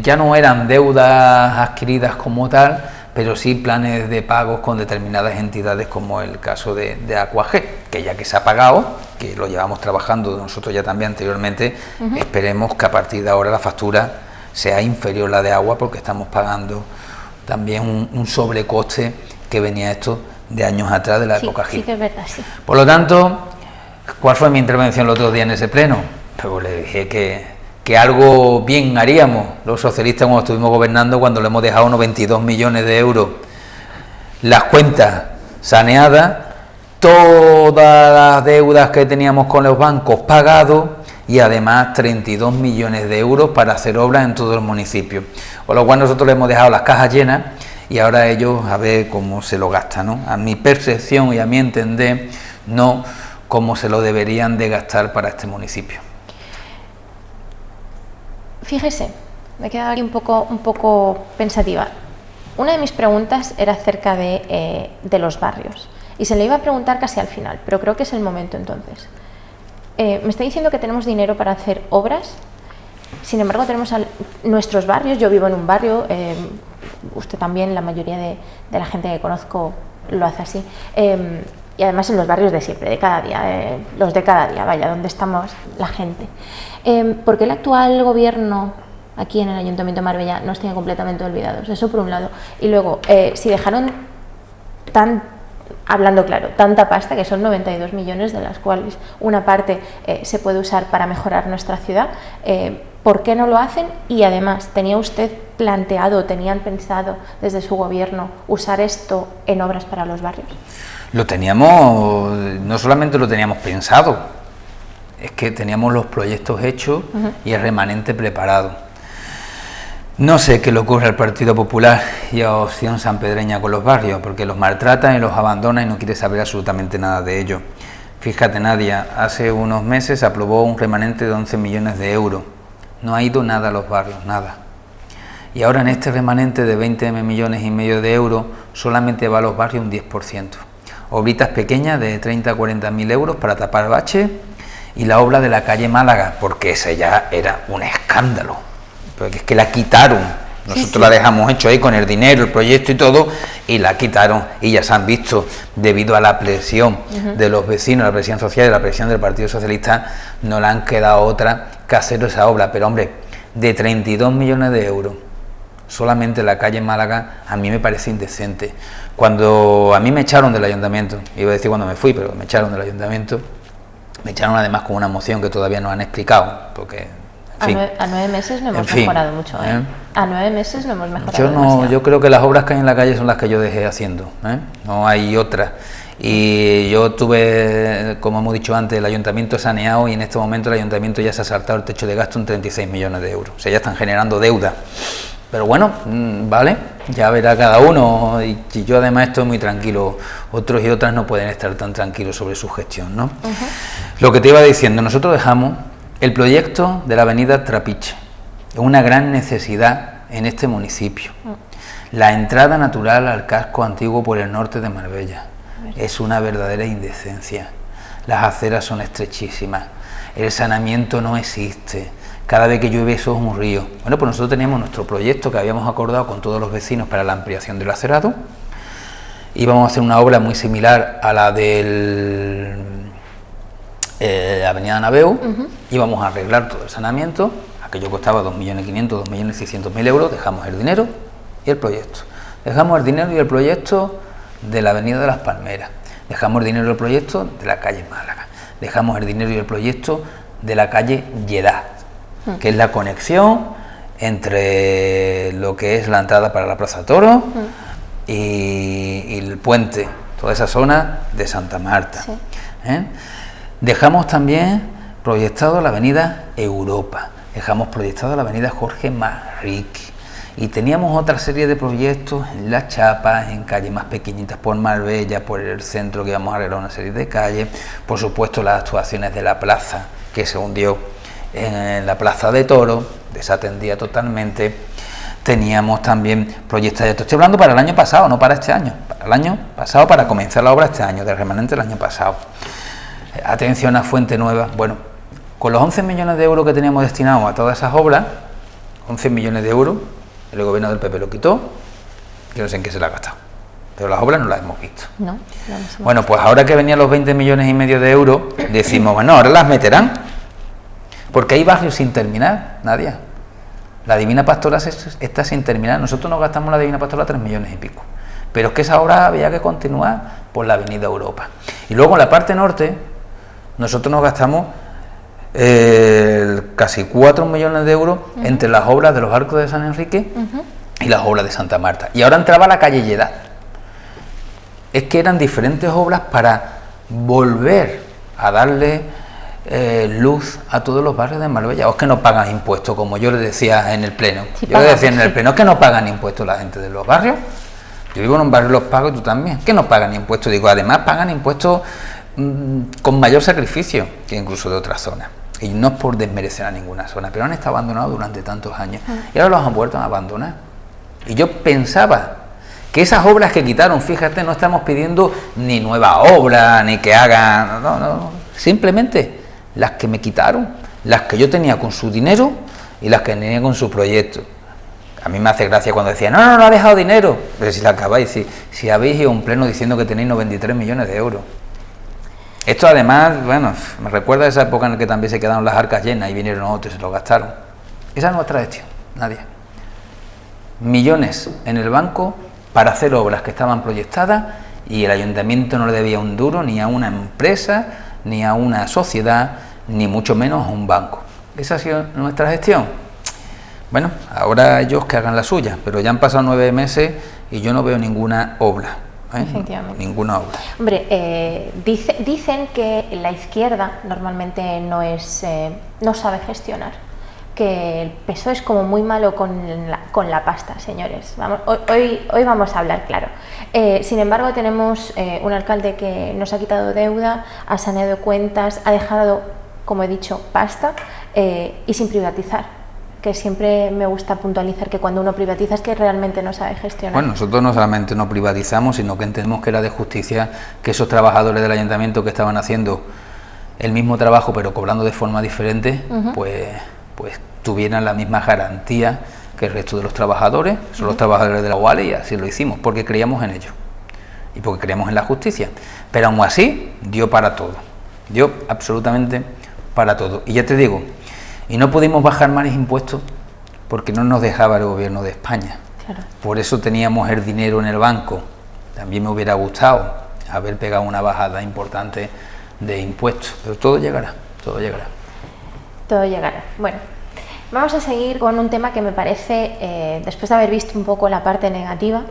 ya no eran deudas adquiridas como tal, pero sí planes de pagos con determinadas entidades, como el caso de Aquajet, que ya que se ha pagado, que lo llevamos trabajando nosotros ya también anteriormente, esperemos que a partir de ahora la factura sea inferior a la de agua, porque estamos pagando también un sobrecoste que venía esto de años atrás, de la época Gil. Sí, que es verdad, sí. Por lo tanto, ¿cuál fue mi intervención el otro día en ese pleno? Pues le dije que algo bien haríamos los socialistas cuando estuvimos gobernando, cuando le hemos dejado unos 22 millones de euros las cuentas saneadas, todas las deudas que teníamos con los bancos pagados y además 32 millones de euros para hacer obras en todo el municipio. Con lo cual nosotros le hemos dejado las cajas llenas y ahora ellos a ver cómo se lo gastan, ¿no? A mi percepción y a mi entender, no como se lo deberían de gastar para este municipio. Fíjese, me he quedado aquí un poco pensativa. Una de mis preguntas era acerca de los barrios y se le iba a preguntar casi al final, pero creo que es el momento entonces. Me está diciendo que tenemos dinero para hacer obras, sin embargo tenemos nuestros barrios. Yo vivo en un barrio, usted también, la mayoría de la gente que conozco lo hace así, y además en los barrios de siempre, de cada día, los de cada día, vaya, donde estamos la gente. ¿Por qué el actual gobierno aquí en el Ayuntamiento de Marbella nos tiene completamente olvidados? Eso por un lado. Y luego, si dejaron hablando claro, tanta pasta, que son 92 millones, de las cuales una parte se puede usar para mejorar nuestra ciudad, ¿por qué no lo hacen? Y además, ¿tenía usted planteado, tenían pensado desde su gobierno usar esto en obras para los barrios? Lo teníamos, no solamente lo teníamos pensado, es que teníamos los proyectos hechos y el remanente preparado. No sé qué le ocurre al Partido Popular y a Opción Sanpedreña con los barrios, porque los maltratan y los abandonan y no quiere saber absolutamente nada de ello. Fíjate, Nadia, hace unos meses se aprobó un remanente de 11 millones de euros. No ha ido nada a los barrios, nada. Y ahora en este remanente de 20 millones y medio de euros solamente va a los barrios un 10%. Obritas pequeñas de 30 a 40 mil euros para tapar baches, y la obra de la calle Málaga, porque esa ya era un escándalo, porque es que la quitaron. Nosotros la dejamos hecho ahí con el dinero, el proyecto y todo, y la quitaron, y ya se han visto, debido a la presión de los vecinos, la presión social y la presión del Partido Socialista, no le han quedado otra que hacer esa obra. Pero hombre, de 32 millones de euros solamente la calle Málaga, a mí me parece indecente. Cuando a mí me echaron del ayuntamiento, iba a decir cuando me fui, pero me echaron del ayuntamiento, me echaron además con una moción que todavía no han explicado, porque en fin, a 9 meses no hemos mejorado mucho, ¿eh? A 9 meses no hemos mejorado. Yo creo que las obras que hay en la calle son las que yo dejé haciendo, ¿eh? No hay otras. Y yo tuve, como hemos dicho antes, el ayuntamiento saneado, y en este momento el ayuntamiento ya se ha saltado el techo de gasto en 36 millones de euros. O sea, ya están generando deuda. Pero bueno, vale, ya verá cada uno, y yo además estoy muy tranquilo. Otros y otras no pueden estar tan tranquilos sobre su gestión, ¿no? Lo que te iba diciendo, nosotros dejamos el proyecto de la avenida Trapiche, es una gran necesidad en este municipio. La entrada natural al casco antiguo por el norte de Marbella es una verdadera indecencia. Las aceras son estrechísimas, el saneamiento no existe. Cada vez que llueve eso es un río. Bueno, pues nosotros teníamos nuestro proyecto que habíamos acordado con todos los vecinos para la ampliación del acerado. Íbamos a hacer una obra muy similar a la del Avenida Naveu. Íbamos a arreglar todo el saneamiento. Aquello costaba 2.500.000, 2.600.000 euros. Dejamos el dinero y el proyecto. Dejamos el dinero y el proyecto de la Avenida de las Palmeras. Dejamos el dinero y el proyecto de la calle Málaga. Dejamos el dinero y el proyecto de la calle Lledá, que es la conexión entre lo que es la entrada para la Plaza Toro y el puente, toda esa zona de Santa Marta. Dejamos también proyectado la avenida Europa, dejamos proyectado la avenida Jorge Manrique, y teníamos otra serie de proyectos en Las Chapas, en calles más pequeñitas por Marbella, por el centro, que íbamos a arreglar una serie de calles, por supuesto las actuaciones de la plaza, que se hundió en la Plaza de Toros, desatendía totalmente. Teníamos también proyectos, estoy hablando para el año pasado, no para este año, para el año pasado, para comenzar la obra este año, del remanente del año pasado. Atención a Fuente Nueva. Bueno, con los 11 millones de euros que teníamos destinados a todas esas obras, 11 millones de euros, el gobierno del PP lo quitó, yo no sé en qué se la ha gastado, pero las obras no las hemos visto. No, bueno, pues ahora que venían los 20 millones y medio de euros, decimos, bueno, ahora las meterán, porque hay barrios sin terminar, Nadia. La Divina Pastora está sin terminar, nosotros nos gastamos la Divina Pastora 3 millones y pico, pero es que esa obra había que continuar por la Avenida Europa. Y luego en la parte norte, nosotros nos gastamos casi 4 millones de euros entre las obras de los arcos de San Enrique y las obras de Santa Marta. Y ahora entraba la calle Lledat. Es que eran diferentes obras para volver a darle luz a todos los barrios de Marbella. O es que no pagan impuestos, como yo le decía en el pleno. Sí, yo le decía en el pleno, es que no pagan impuestos la gente de los barrios. Yo vivo en un barrio y los pago, y tú también. ¿Qué no pagan impuestos? Digo, además pagan impuestos con mayor sacrificio que incluso de otras zonas. Y no es por desmerecer a ninguna zona, pero han estado abandonados durante tantos años y ahora los han vuelto a abandonar. Y yo pensaba que esas obras que quitaron, fíjate, no estamos pidiendo ni nueva obra, ni que hagan, no, simplemente las que me quitaron, las que yo tenía con su dinero y las que tenía con su proyecto. A mí me hace gracia cuando decían, no ha dejado dinero, pero si la acabáis, si habéis ido a un pleno diciendo que tenéis 93 millones de euros. Esto además, bueno, me recuerda a esa época en la que también se quedaron las arcas llenas y vinieron otros y se lo gastaron. Esa es nuestra gestión, nadie. Millones en el banco para hacer obras que estaban proyectadas y el ayuntamiento no le debía un duro ni a una empresa, ni a una sociedad, ni mucho menos a un banco. ¿Esa ha sido nuestra gestión? Bueno, ahora ellos que hagan la suya, pero ya han pasado 9 meses y yo no veo ninguna obra. Efectivamente. Ninguna obra. Hombre, dicen que la izquierda normalmente no sabe gestionar, que el PSOE es como muy malo con la pasta, señores. Hoy vamos a hablar claro. Sin embargo, tenemos un alcalde que nos ha quitado deuda, ha saneado cuentas, ha dejado, como he dicho, pasta y sin privatizar. Que siempre me gusta puntualizar que cuando uno privatiza es que realmente no sabe gestionar. Bueno, nosotros no solamente no privatizamos, sino que entendemos que era de justicia que esos trabajadores del ayuntamiento que estaban haciendo el mismo trabajo pero cobrando de forma diferente, pues tuvieran la misma garantía que el resto de los trabajadores, son los trabajadores de la UALE, y así lo hicimos, porque creíamos en ellos y porque creíamos en la justicia. Pero aún así, dio para todo, dio absolutamente para todo. Y ya te digo, y no pudimos bajar más impuestos porque no nos dejaba el gobierno de España. Claro. Por eso teníamos el dinero en el banco. También me hubiera gustado haber pegado una bajada importante de impuestos, pero todo llegará, todo llegará. Todo llegará. Bueno, vamos a seguir con un tema que me parece, después de haber visto un poco la parte negativa,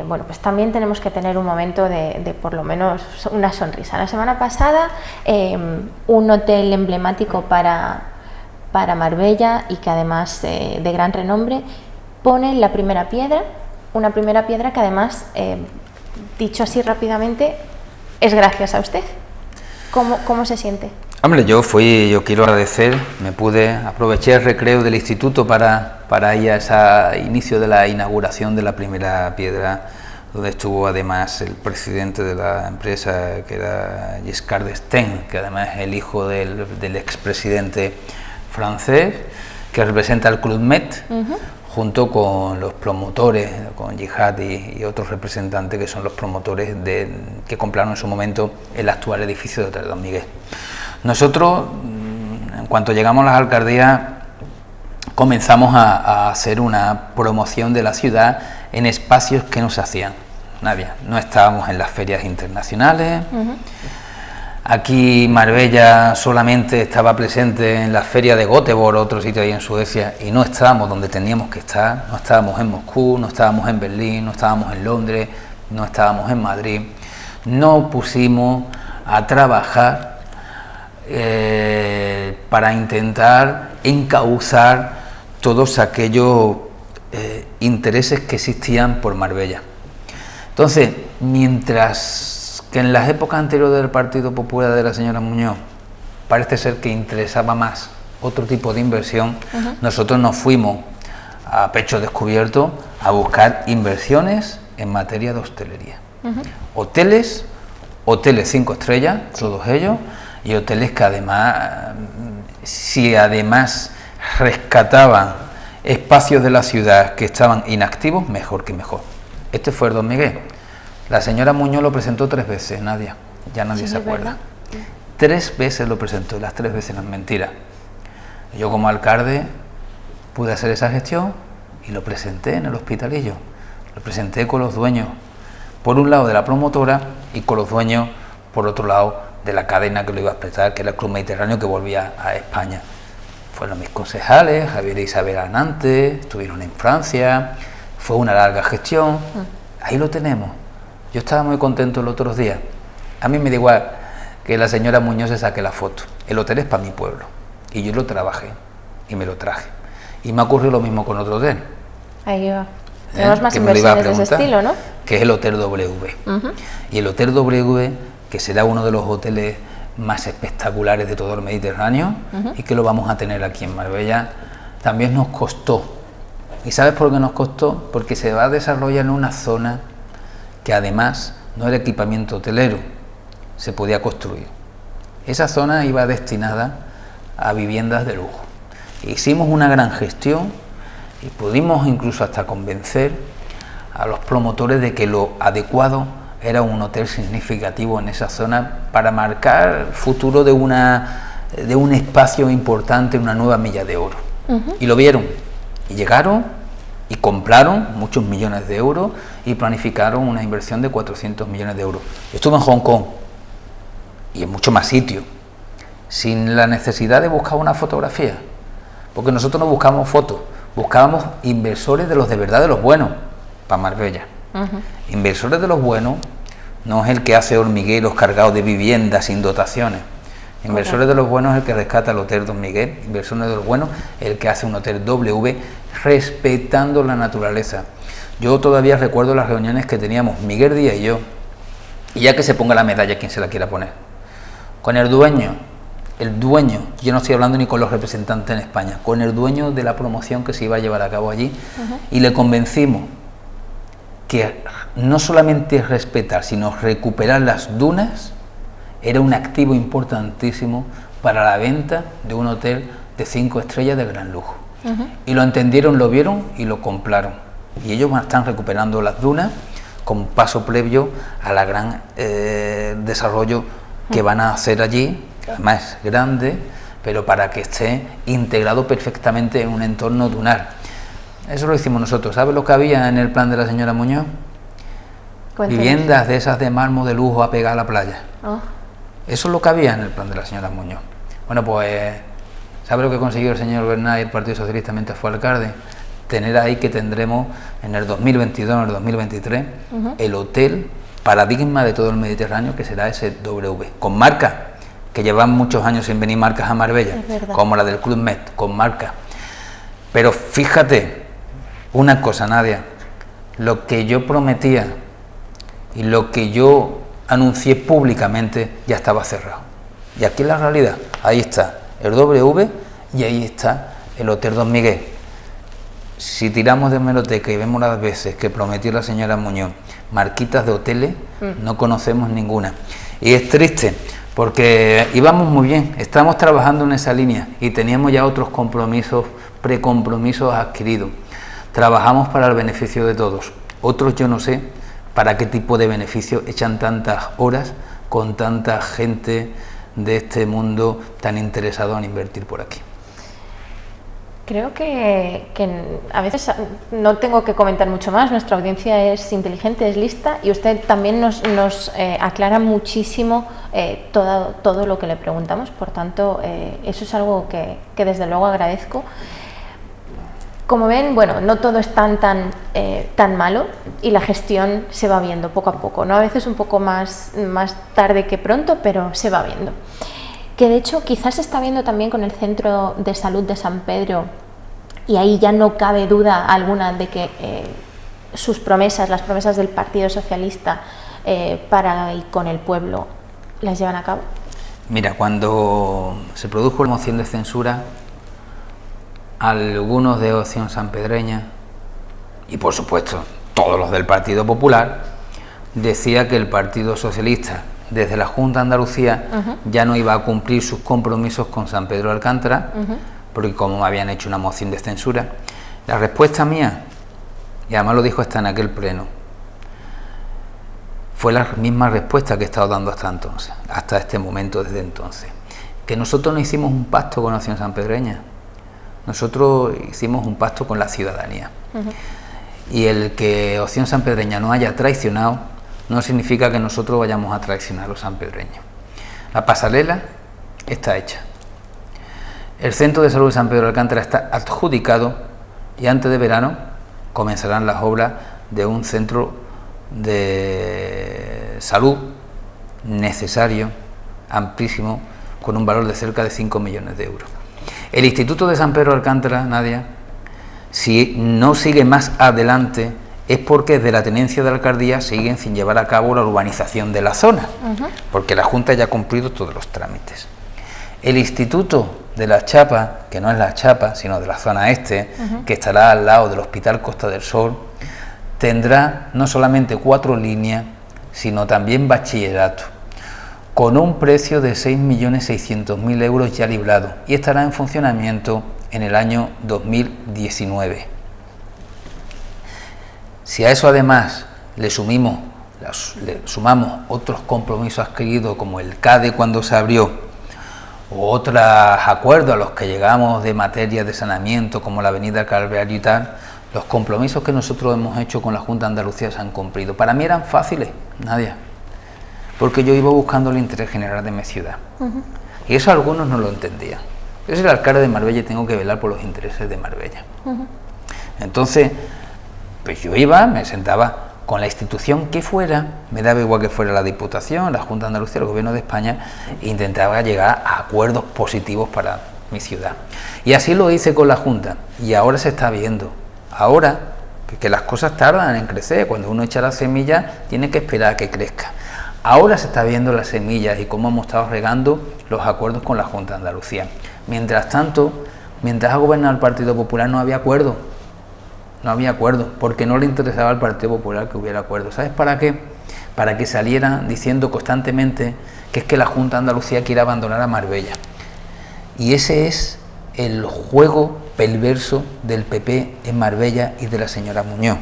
bueno, pues también tenemos que tener un momento de por lo menos una sonrisa. La semana pasada, un hotel emblemático para Marbella y que además de gran renombre, pone la primera piedra, una primera piedra que además, dicho así rápidamente, es gracias a usted. ¿Cómo se siente? Hombre, yo quiero agradecer, aproveché el recreo del instituto para ir a ese inicio de la inauguración de la primera piedra, donde estuvo además el presidente de la empresa, que era Giscard d'Estaing, que además es el hijo del expresidente francés, que representa el Club Med, junto con los promotores, con Jihad y otros representantes que son los promotores que compraron en su momento el actual edificio de Hotel Don Miguel. Nosotros, en cuanto llegamos a las alcaldías, comenzamos a hacer una promoción de la ciudad en espacios que no se hacían. No estábamos en las ferias internacionales. Aquí Marbella solamente estaba presente en la feria de Göteborg, otro sitio ahí en Suecia, y no estábamos donde teníamos que estar. No estábamos en Moscú, no estábamos en Berlín, no estábamos en Londres, no estábamos en Madrid. No pusimos a trabajar para intentar encauzar todos aquellos intereses que existían por Marbella. Entonces, mientras que en las épocas anteriores del Partido Popular de la señora Muñoz parece ser que interesaba más otro tipo de inversión, nosotros nos fuimos a pecho descubierto a buscar inversiones en materia de hostelería. Hoteles 5 estrellas, todos ellos, y hoteles que además, si además rescataban espacios de la ciudad que estaban inactivos, mejor que mejor. Este fue el Don Miguel. La señora Muñoz lo presentó 3 veces, Nadia, ya nadie se acuerda. 3 veces lo presentó, las 3 veces eran mentiras. Yo como alcalde pude hacer esa gestión y lo presenté en el Hospitalillo. Lo presenté con los dueños, por un lado de la promotora y con los dueños, por otro lado, de la cadena que lo iba a prestar, que era el Club Mediterráneo, que volvía a España. Fueron mis concejales, Javier e Isabel Anante, estuvieron en Francia, fue una larga gestión. Ahí lo tenemos. Yo estaba muy contento los otros días. A mí me da igual que la señora Muñoz se saque la foto. El hotel es para mi pueblo. Y yo lo trabajé y me lo traje. Y me ha ocurrido lo mismo con otro hotel. Ahí va. Tenemos más inversiones de ese estilo, ¿no? Que es el Hotel W. Y el Hotel W, que será uno de los hoteles más espectaculares de todo el Mediterráneo, y que lo vamos a tener aquí en Marbella, también nos costó. ¿Y sabes por qué nos costó? Porque se va a desarrollar en una zona que además no era equipamiento hotelero, se podía construir. Esa zona iba destinada a viviendas de lujo. Hicimos una gran gestión y pudimos incluso hasta convencer a los promotores de que lo adecuado era un hotel significativo en esa zona para marcar el futuro de un espacio importante, una nueva milla de oro. Y lo vieron, y llegaron y compraron muchos millones de euros y planificaron una inversión de 400 millones de euros. Estuve en Hong Kong y en muchos más sitios, sin la necesidad de buscar una fotografía, porque nosotros no buscamos fotos, buscábamos inversores de los de verdad, de los buenos, para Marbella. Inversores de los buenos no es el que hace hormigueros cargados de viviendas sin dotaciones. Inversores de los buenos es el que rescata el Hotel Don Miguel. Inversores de los buenos es el que hace un Hotel W respetando la naturaleza. Yo todavía recuerdo las reuniones que teníamos Miguel Díaz y yo, y ya que se ponga la medalla quien se la quiera poner, con el dueño, yo no estoy hablando ni con los representantes en España, con el dueño de la promoción que se iba a llevar a cabo allí, y le convencimos que no solamente respetar, sino recuperar las dunas era un activo importantísimo para la venta de un hotel de 5 estrellas de gran lujo. Y lo entendieron, lo vieron y lo compraron. Y ellos están recuperando las dunas con paso previo a la gran desarrollo que van a hacer allí, que además es grande, pero para que esté integrado perfectamente en un entorno dunar. Eso lo hicimos nosotros. ¿Sabes lo que había en el plan de la señora Muñoz? Cuéntanos. Viviendas de esas de mármol de lujo a pegar a la playa. Eso es lo que había en el plan de la señora Muñoz. Bueno, pues, ¿sabe lo que consiguió el señor Bernal y el Partido Socialista mientras fue alcalde? Tener ahí que tendremos en el 2022, en el 2023, el hotel paradigma de todo el Mediterráneo, que será ese W, con marcas, que llevan muchos años sin venir marcas a Marbella, como la del Club Med, con marcas. Pero fíjate, una cosa, Nadia, lo que yo prometía y lo que yo anuncié públicamente ya estaba cerrado. Y aquí es la realidad. Ahí está el W y ahí está el Hotel Don Miguel. Si tiramos de hemeroteca y vemos las veces que prometió la señora Muñoz marquitas de hoteles, no conocemos ninguna. Y es triste porque íbamos muy bien, estamos trabajando en esa línea y teníamos ya otros compromisos, precompromisos adquiridos. Trabajamos para el beneficio de todos. Otros yo no sé para qué tipo de beneficio echan tantas horas con tanta gente de este mundo tan interesado en invertir por aquí. Creo que a veces no tengo que comentar mucho más, nuestra audiencia es inteligente, es lista y usted también nos aclara muchísimo todo lo que le preguntamos, por tanto eso es algo que desde luego agradezco. Como ven, bueno, no todo es tan malo y la gestión se va viendo poco a poco, ¿no? A veces un poco más tarde que pronto, pero se va viendo. Que de hecho quizás se está viendo también con el Centro de Salud de San Pedro y ahí ya no cabe duda alguna de que sus promesas, las promesas del Partido Socialista para y con el pueblo, las llevan a cabo. Mira, cuando se produjo la moción de censura, algunos de Opción Sanpedreña, y por supuesto todos los del Partido Popular, decía que el Partido Socialista, desde la Junta de Andalucía, ya no iba a cumplir sus compromisos con San Pedro de Alcántara, porque como habían hecho una moción de censura. La respuesta mía, y además lo dijo hasta en aquel pleno, fue la misma respuesta que he estado dando hasta entonces, hasta este momento, desde entonces, que nosotros no hicimos un pacto con Opción Sanpedreña, nosotros hicimos un pacto con la ciudadanía. Y el que Opción Sanpedreña no haya traicionado no significa que nosotros vayamos a traicionar a los sanpedreños. La pasarela está hecha. El Centro de Salud de San Pedro de Alcántara está adjudicado y antes de verano comenzarán las obras de un centro de salud necesario, amplísimo, con un valor de cerca de 5 millones de euros. El Instituto de San Pedro de Alcántara, Nadia, si no sigue más adelante, es porque desde la tenencia de la alcaldía siguen sin llevar a cabo la urbanización de la zona, porque la Junta ya ha cumplido todos los trámites. El Instituto de la Chapa, que no es la Chapa, sino de la zona este, que estará al lado del Hospital Costa del Sol, tendrá no solamente 4 líneas, sino también bachillerato, con un precio de 6.600.000 euros ya librado, y estará en funcionamiento en el año 2019. Si a eso además le sumamos otros compromisos adquiridos como el CADE cuando se abrió, o otros acuerdos a los que llegamos de materia de saneamiento como la avenida Calvario y tal, los compromisos que nosotros hemos hecho con la Junta de Andalucía se han cumplido. Para mí eran fáciles, Nadia, porque yo iba buscando el interés general de mi ciudad. Y eso algunos no lo entendían. Yo soy el alcalde de Marbella y tengo que velar por los intereses de Marbella. Entonces, pues yo iba, me sentaba con la institución que fuera, me daba igual que fuera la Diputación, la Junta de Andalucía, el Gobierno de España, e intentaba llegar a acuerdos positivos para mi ciudad. Y así lo hice con la Junta, y ahora se está viendo. Ahora, que las cosas tardan en crecer, cuando uno echa la semilla, tiene que esperar a que crezca. Ahora se está viendo las semillas y cómo hemos estado regando los acuerdos con la Junta de Andalucía. Mientras tanto, mientras ha gobernado el Partido Popular no había acuerdo. No había acuerdo, porque no le interesaba al Partido Popular que hubiera acuerdo. ¿Sabes para qué? Para que salieran diciendo constantemente que es que la Junta de Andalucía quiere abandonar a Marbella. Y ese es el juego perverso del PP en Marbella y de la señora Muñoz.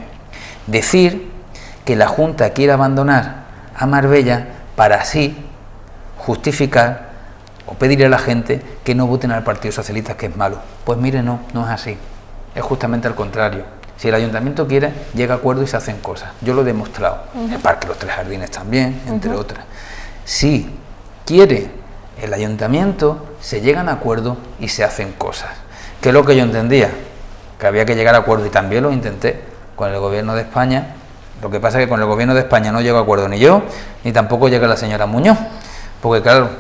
Decir que la Junta quiere abandonar a Marbella para así justificar o pedirle a la gente que no voten al Partido Socialista, que es malo. Pues mire, no es así. Es justamente al contrario. Si el ayuntamiento quiere, llega a acuerdo y se hacen cosas. Yo lo he demostrado. El Parque Los Tres Jardines también, entre otras. Si quiere el ayuntamiento, se llegan a acuerdo y se hacen cosas. Que es lo que yo entendía, que había que llegar a acuerdo, y también lo intenté con el Gobierno de España. Lo que pasa es que con el Gobierno de España no llego a acuerdo ni yo, ni tampoco llega la señora Muñoz. Porque claro,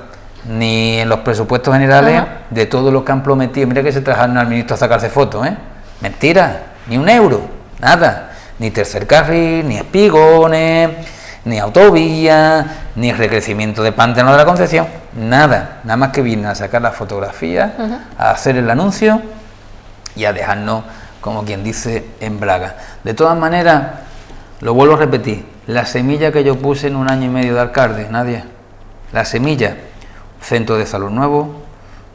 ni en los presupuestos generales de todo lo que han prometido, mira que se trajeron al ministro a sacarse fotos, mentira, ni un euro, nada, ni tercer carril, ni espigones, ni autovía, ni recrecimiento de Pantano de la Concepción, nada más que vienen a sacar las fotografías, a hacer el anuncio y a dejarnos, como quien dice, en braga. De todas maneras, lo vuelvo a repetir, la semilla que yo puse en 1 año y medio de alcalde, Nadia, la semilla, centro de salud nuevo,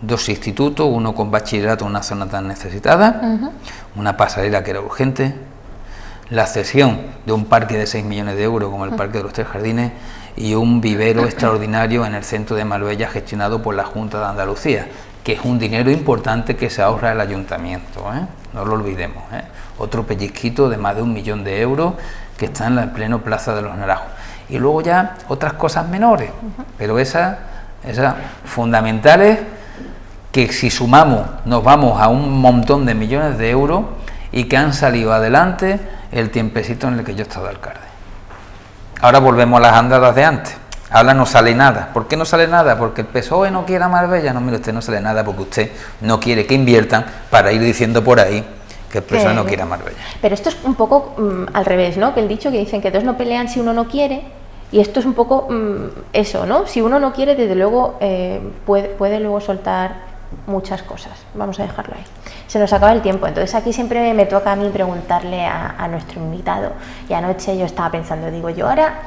2 institutos, uno con bachillerato en una zona tan necesitada, una pasarela que era urgente, la cesión de un parque de 6 millones de euros como el Parque de los Tres Jardines y un vivero extraordinario en el centro de Marbella gestionado por la Junta de Andalucía, que es un dinero importante que se ahorra el ayuntamiento, no lo olvidemos, otro pellizquito de más de 1 millón de euros que está en la pleno Plaza de los Naranjos. Y luego ya otras cosas menores, pero esas fundamentales, que si sumamos nos vamos a un montón de millones de euros y que han salido adelante el tiempecito en el que yo he estado alcalde. Ahora volvemos a las andadas de antes. Ahora no sale nada. ¿Por qué no sale nada? Porque el PSOE no quiere a Marbella. No, mire, usted no sale nada porque usted no quiere que inviertan para ir diciendo por ahí que el profesor no quiera Marbella. Pero esto es un poco al revés, ¿no? Que el dicho que dicen que dos no pelean si uno no quiere, y esto es un poco eso, ¿no? Si uno no quiere, desde luego puede luego soltar muchas cosas. Vamos a dejarlo ahí. Se nos acaba el tiempo, entonces aquí siempre me toca a mí preguntarle a nuestro invitado, y anoche yo estaba pensando, digo yo, ahora,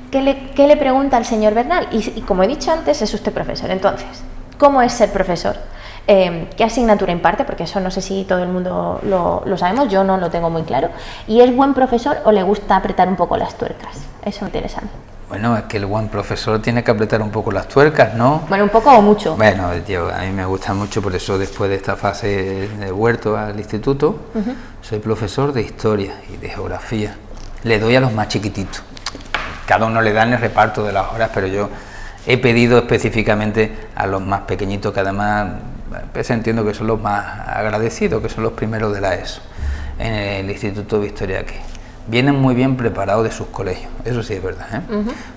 ¿qué le pregunta al señor Bernal? Y como he dicho antes, es usted profesor, entonces, ¿cómo es ser profesor? ¿Qué asignatura imparte? Porque eso no sé si todo el mundo lo sabemos, yo no lo tengo muy claro. ¿Y es buen profesor o le gusta apretar un poco las tuercas? Eso me interesa a mí. Bueno, es que el buen profesor tiene que apretar un poco las tuercas, ¿no? Bueno, un poco o mucho. Bueno, a mí me gusta mucho, por eso después de esta fase de vuelto al instituto, soy profesor de historia y de geografía. Le doy a los más chiquititos. Cada uno le dan el reparto de las horas, pero yo he pedido específicamente a los más pequeñitos, que además entiendo que son los más agradecidos, que son los primeros de la ESO, en el Instituto de Historia aquí. Vienen muy bien preparados de sus colegios, eso sí es verdad, ¿eh?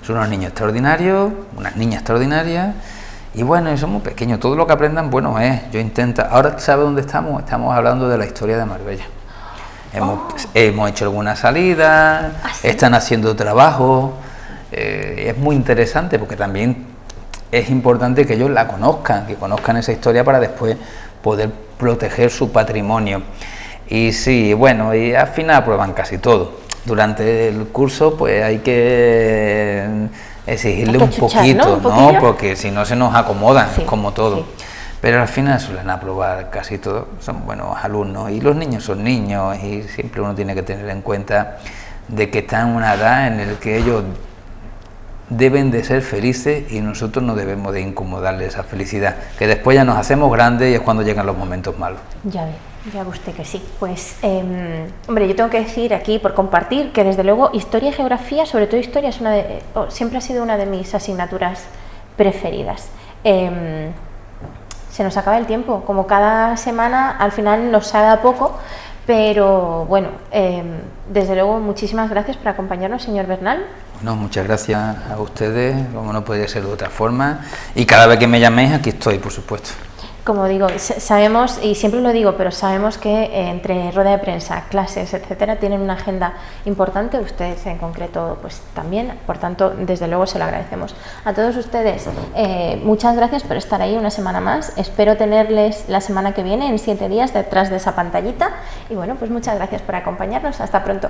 Son unos niños extraordinarios, unas niñas extraordinarias, y bueno, y son muy pequeños, todo lo que aprendan, bueno yo intento. Ahora, ¿sabe dónde estamos? Estamos hablando de la historia de Marbella. Hemos hecho algunas salidas, ¿sí? Están haciendo trabajo, es muy interesante porque también es importante que ellos la conozcan, que conozcan esa historia para después poder proteger su patrimonio. Y sí, bueno, y al final aprueban casi todo. Durante el curso pues hay que exigirle un poquito, ¿no? Porque si no se nos acomodan, sí, como todo. Sí. Pero al final suelen aprobar casi todo, son buenos alumnos, y los niños son niños, y siempre uno tiene que tener en cuenta de que están en una edad en la que ellos deben de ser felices y nosotros no debemos de incomodarles esa felicidad, que después ya nos hacemos grandes y es cuando llegan los momentos malos. Ya ve usted que sí. Pues, hombre, yo tengo que decir aquí, por compartir, que desde luego historia y geografía, sobre todo historia, es siempre ha sido una de mis asignaturas preferidas. Se nos acaba el tiempo, como cada semana al final nos da poco, pero bueno, desde luego muchísimas gracias por acompañarnos, señor Bernal. Bueno, muchas gracias a ustedes, como no podría ser de otra forma, y cada vez que me llaméis aquí estoy, por supuesto. Como digo, sabemos, y siempre lo digo, pero sabemos que entre rueda de prensa, clases, etcétera, tienen una agenda importante, ustedes en concreto pues también, por tanto, desde luego se lo agradecemos. A todos ustedes, muchas gracias por estar ahí una semana más, espero tenerles la semana que viene, en 7 días, detrás de esa pantallita, y bueno, pues muchas gracias por acompañarnos, hasta pronto.